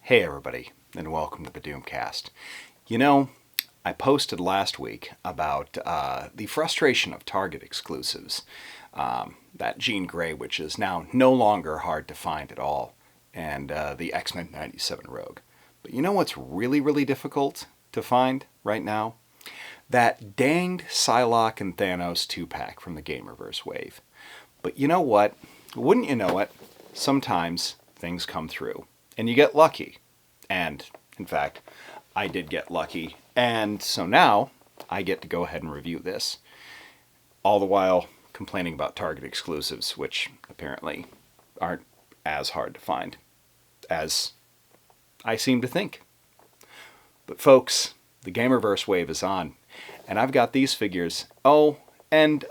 Hey everybody, and welcome to the Doomcast. You know, I posted last week about the frustration of Target exclusives. That Jean Grey, which is now no longer hard to find at all, and the X-Men 97 Rogue. But you know what's really difficult to find right now? That danged Psylocke and Thanos 2-pack from the Gamerverse wave. But you know what? Wouldn't you know it, sometimes things come through. And you get lucky. And, in fact, I did get lucky. And so now, I get to go ahead and review this. All the while complaining about Target exclusives, which apparently aren't as hard to find as I seem to think. But folks, the Gamerverse wave is on. And I've got these figures. Oh, and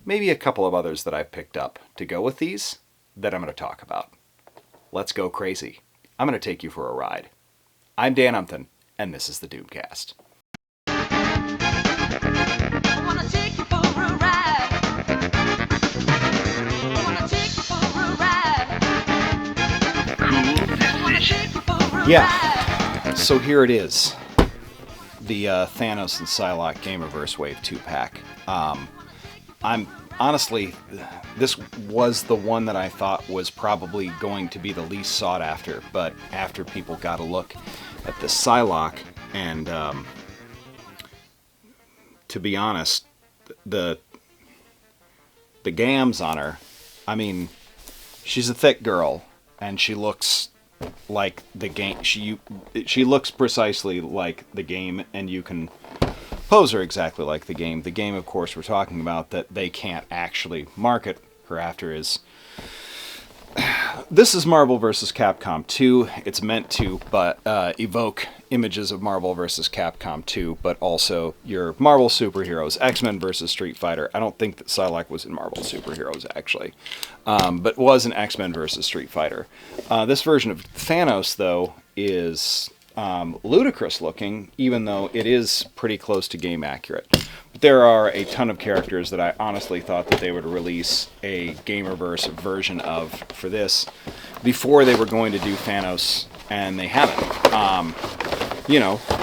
maybe a couple of others that I've picked up to go with these that I'm going to talk about. Let's go crazy. I'm going to take you for a ride. I'm Dan Umpton, and this is the Doomcast. I wanna take you for a ride. I wanna take you for a ride. I wanna take you for a ride. Yeah, so here it is. The Thanos and Psylocke Gamerverse Wave 2-pack. Honestly, this was the one that I thought was probably going to be the least sought after, but after people got a look at the Psylocke, and to be honest, the gams on her, I mean, she's a thick girl, and she looks like the game. She looks precisely like the game, and you can pose her exactly like the game. The game, of course, we're talking about that they can't actually market her after is... This is Marvel vs. Capcom 2. It's meant to evoke images of Marvel vs. Capcom 2, but also your Marvel superheroes. X-Men vs. Street Fighter. I don't think that Psylocke was in Marvel superheroes, actually. But was in X-Men vs. Street Fighter. This version of Thanos, though, is ludicrous looking, even though it is pretty close to game accurate. But there are a ton of characters that I honestly thought that they would release a Gamerverse version of for this before they were going to do Thanos, and they haven't.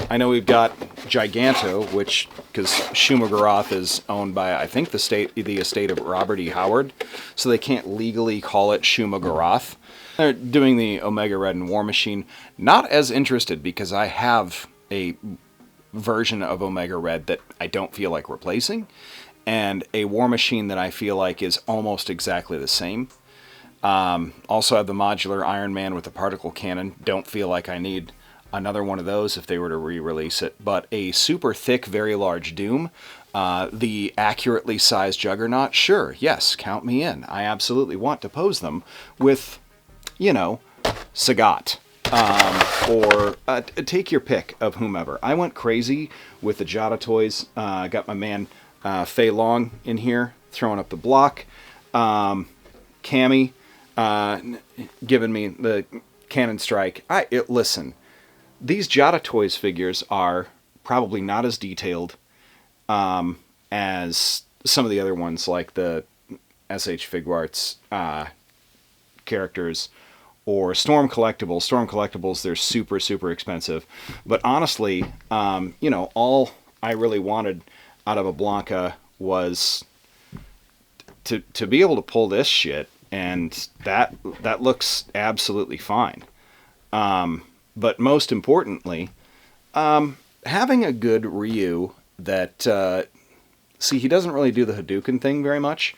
I know we've got Giganto, which, because Shumagorath is owned by, I think, the estate of Robert E. Howard, so they can't legally call it Shumagorath. They're doing the Omega Red and War Machine. Not as interested, because I have a version of Omega Red that I don't feel like replacing, and a War Machine that I feel like is almost exactly the same. Also have the modular Iron Man with the particle cannon. Don't feel like I need another one of those if they were to re-release it. But a super thick, very large Doom. The accurately sized Juggernaut. Sure, yes, count me in. I absolutely want to pose them with... Sagat, or take your pick of whomever. I went crazy with the Jada Toys. Got my man Fei Long in here, throwing up the block. Cammy, giving me the cannon strike. Listen, these Jada Toys figures are probably not as detailed as some of the other ones, like the SH Figuarts characters, or Storm Collectibles. Storm Collectibles, they're super expensive. But honestly, all I really wanted out of a Blanca was to be able to pull this shit, and that looks absolutely fine. But most importantly, having a good Ryu that... see, he doesn't really do the Hadouken thing very much,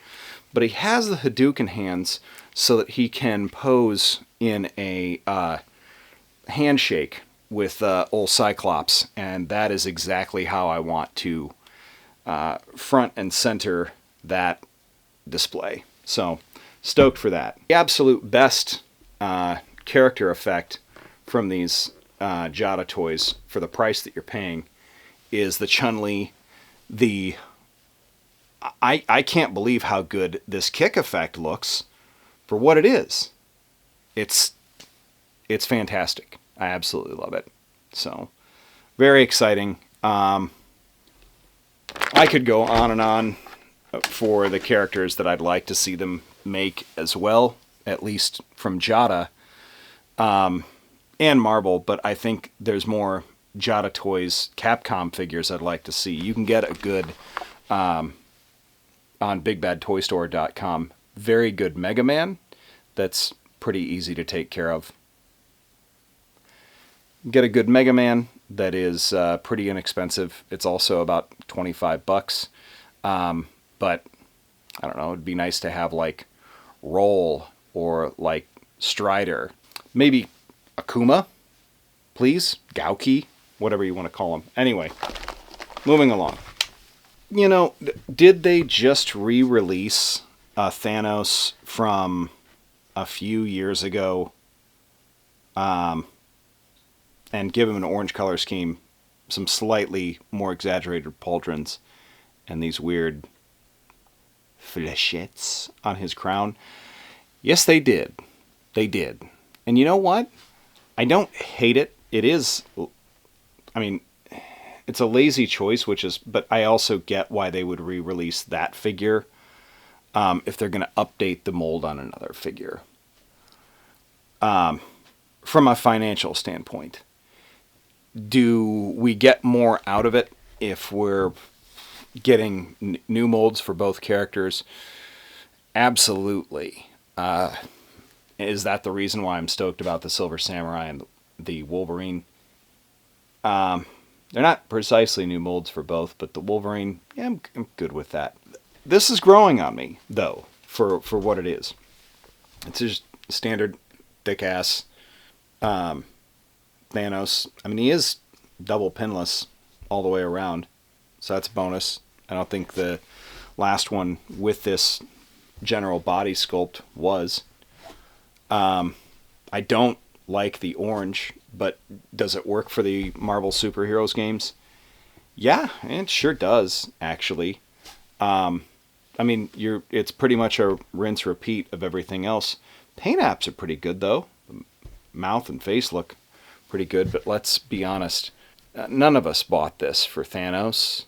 but he has the Hadouken hands so that he can pose in a handshake with old Cyclops, and that is exactly how I want to front and center that display. So, stoked for that. The absolute best character effect from these Jada Toys for the price that you're paying is the Chun-Li. I can't believe how good this kick effect looks for what it is. It's fantastic. I absolutely love it. So, very exciting. I could go on and on for the characters that I'd like to see them make as well, at least from Jada. and Marvel, but I think there's more Jada Toys Capcom figures I'd like to see. You can get a good, on BigBadToyStore.com, very good Mega Man that's pretty easy to take care of. Get a good Mega Man that is pretty inexpensive. It's also about $25. But I don't know, it'd be nice to have like Roll or like Strider. Maybe Akuma, please. Gauki, whatever you want to call him. Anyway, moving along. You know, did they just re-release Thanos from a few years ago and give him an orange color scheme, some slightly more exaggerated pauldrons, and these weird flechettes on his crown? Yes, they did. They did. And you know what? I don't hate it. It is, I mean, it's a lazy choice, but I also get why they would re-release that figure if they're going to update the mold on another figure. From a financial standpoint, do we get more out of it if we're getting new molds for both characters? Absolutely. Is that the reason why I'm stoked about the Silver Samurai and the Wolverine? They're not precisely new molds for both, but the Wolverine, yeah, I'm good with that. This is growing on me, though, for what it is. It's just standard thick-ass Thanos. I mean, he is double pinless all the way around, so that's a bonus. I don't think the last one with this general body sculpt was. I don't like the orange, but does it work for the Marvel superheroes games? Yeah, it sure does, actually. I mean, it's pretty much a rinse repeat of everything else. Paint apps are pretty good, though. The mouth and face look pretty good, but let's be honest. None of us bought this for Thanos.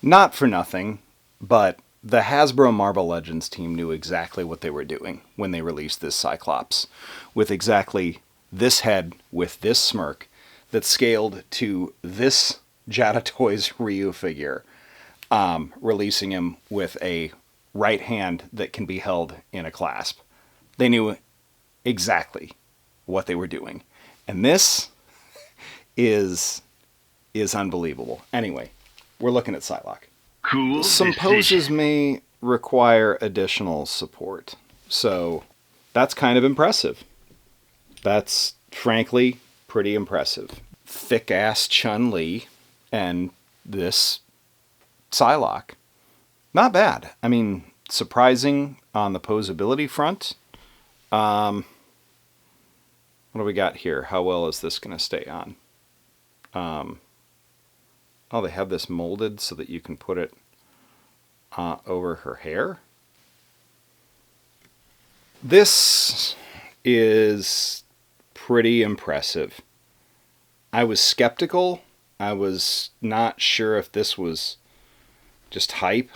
Not for nothing, but the Hasbro Marvel Legends team knew exactly what they were doing when they released this Cyclops, with exactly this head with this smirk that scaled to this Jada Toys Ryu figure, releasing him with a right hand that can be held in a clasp. They knew exactly what they were doing. And this is unbelievable. Anyway, we're looking at Psylocke. Cool. Some poses may require additional support, so that's kind of impressive. That's frankly pretty impressive. Thick-ass Chun-Li and this Psylocke. Not bad. I mean, surprising on the posability front. What do we got here? How well is this going to stay on? Oh, they have this molded so that you can put it over her hair. This is pretty impressive. I was skeptical. I was not sure if this was just hype.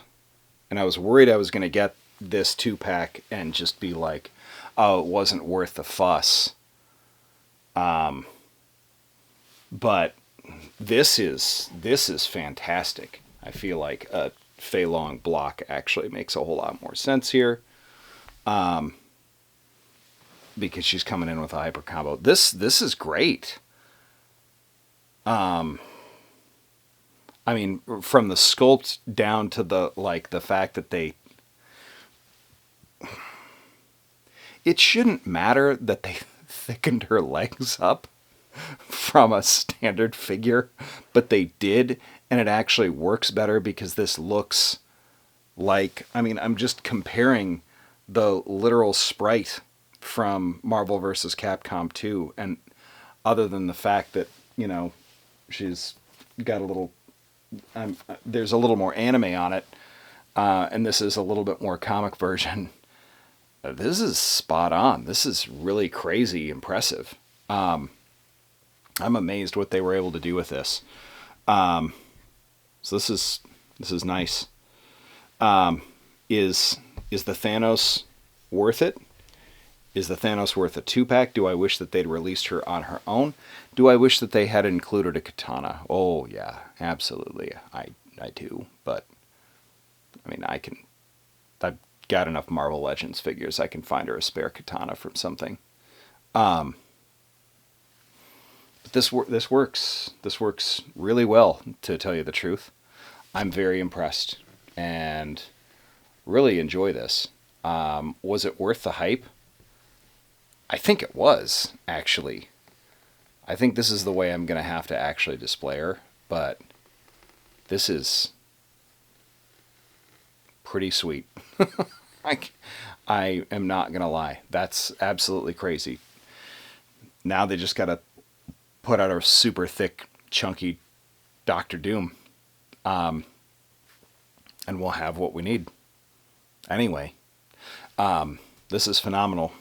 And I was worried I was going to get this 2-pack and just be like, oh, it wasn't worth the fuss. But this is fantastic. I feel like a Fei Long block actually makes a whole lot more sense here. Because she's coming in with a hyper combo. This is great. I mean, from the sculpt down to the fact that it shouldn't matter that they thickened her legs up from a standard figure, but they did, and it actually works better because this looks like, I mean, I'm just comparing the literal sprite from Marvel vs. Capcom 2, and other than the fact that, you know, she's got a little, there's a little more anime on it, and this is a little bit more comic version. This is spot on. This is really crazy impressive. I'm amazed what they were able to do with this. So this is nice. Is the Thanos worth it? Is the Thanos worth a 2-pack? Do I wish that they'd released her on her own? Do I wish that they had included a katana? Oh, yeah, absolutely. I do. But, I mean, I've got enough Marvel Legends figures. I can find her a spare katana from something. But this works. This works really well, to tell you the truth. I'm very impressed and really enjoy this. Was it worth the hype? I think it was, actually. I think this is the way I'm going to have to actually display her, but this is pretty sweet. I am not going to lie. That's absolutely crazy. Now they just got to put out a super thick, chunky Doctor Doom. And we'll have what we need. Anyway, this is phenomenal.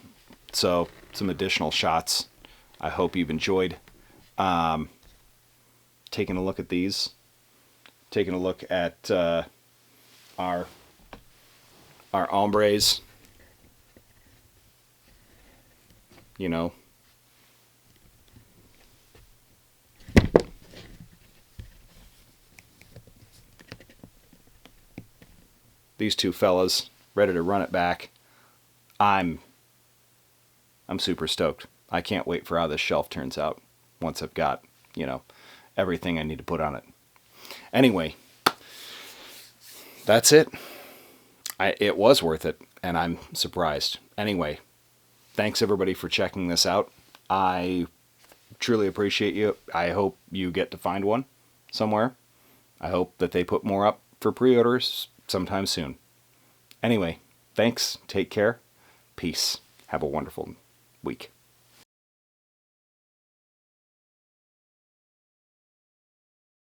So, some additional shots. I hope you've enjoyed taking a look at these. Taking a look at our hombres. You know. These two fellas ready to run it back. I'm super stoked. I can't wait for how this shelf turns out once I've got, everything I need to put on it. Anyway, that's it. It was worth it, and I'm surprised. Anyway, thanks everybody for checking this out. I truly appreciate you. I hope you get to find one somewhere. I hope that they put more up for pre-orders sometime soon. Anyway, thanks. Take care. Peace. Have a wonderful week.